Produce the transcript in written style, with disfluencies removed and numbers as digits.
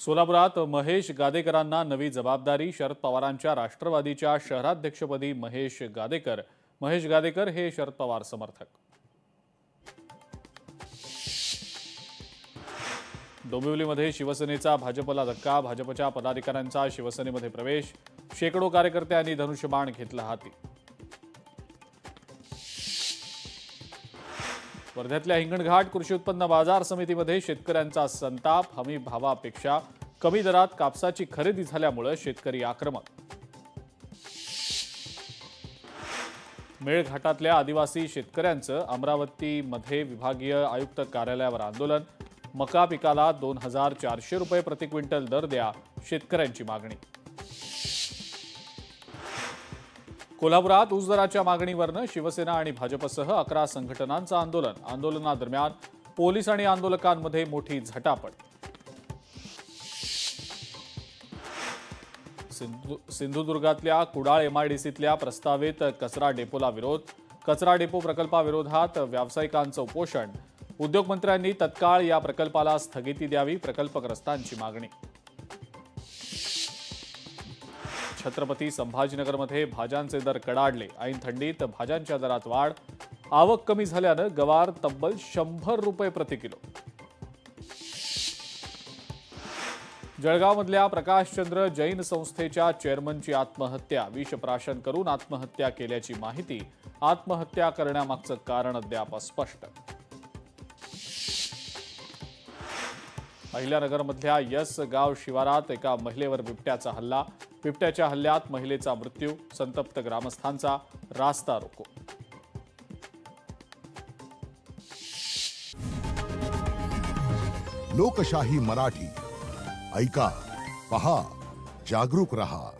सोलापुरात महेश गादेकरांना नवी जबाबदारी। शरद पवारांच्या राष्ट्रवादीच्या शहराध्यक्षपदी महेश गादेकर हे शरद पवार समर्थक। डोंबिवलीमध्ये शिवसेनेचा भाजपला धक्का। भाजपच्या पदाधिकाऱ्यांचा शिवसेनेमध्ये प्रवेश। शेकडो कार्यकर्त्यांनी धनुष्यबाण घेतला हाती। वर्ध्यातल्या हिंगणघाट कृषी उत्पन्न बाजार समितीमध्ये शेतकऱ्यांचा संताप। हमी भावापेक्षा कमी दरात कापसाची खरेदी झाल्यामुळे शेतकरी आक्रमक। मेळघाटातल्या आदिवासी शेतकऱ्यांचं अमरावतीमध्ये विभागीय आयुक्त कार्यालयावर आंदोलन। मका पिकाला 2400 रुपये प्रति क्विंटल दर द्या, शेतकऱ्यांची मागणी। कोल्हापुरात ऊस दराच्या मागणीवरनं शिवसेना आणि भाजपसह 11 संघटनांचं आंदोलन। आंदोलनादरम्यान पोलीस आणि आंदोलकांमध्ये मोठी झटापट। सिंधुदुर्गातल्या कुडाळ एमआयडीसीतल्या प्रस्तावित कचरा डेपोला विरोध। कचरा डेपो प्रकल्पाविरोधात व्यावसायिकांचं उपोषण। उद्योगमंत्र्यांनी तत्काळ या प्रकल्पाला स्थगिती द्यावी, प्रकल्पग्रस्तांची मागणी। छत्रपती संभाजीनगरमध्ये भाज्यांचे दर कडाडले। ऐन थंडीत भाज्यांच्या दरात वाढ। आवक कमी झाल्यानं गवार तब्बल 100 रुपये प्रति किलो। जळगावमधल्या प्रकाशचंद्र जैन संस्थेच्या चेअरमनची आत्महत्या। विषप्राशन करून आत्महत्या केल्याची माहिती। आत्महत्या करण्यामागचं कारण अद्याप अस्पष्ट। अहिल्यानगरमधल्या यस गाव शिवारात एका महिलेवर बिबट्याचा हल्ला। बिबट्याच्या हल्ल्यात महिलेचा मृत्यू। संतप्त ग्रामस्थांचा रास्ता रोको। लोकशाही मराठी ऐका, पहा, जागरूक रहा।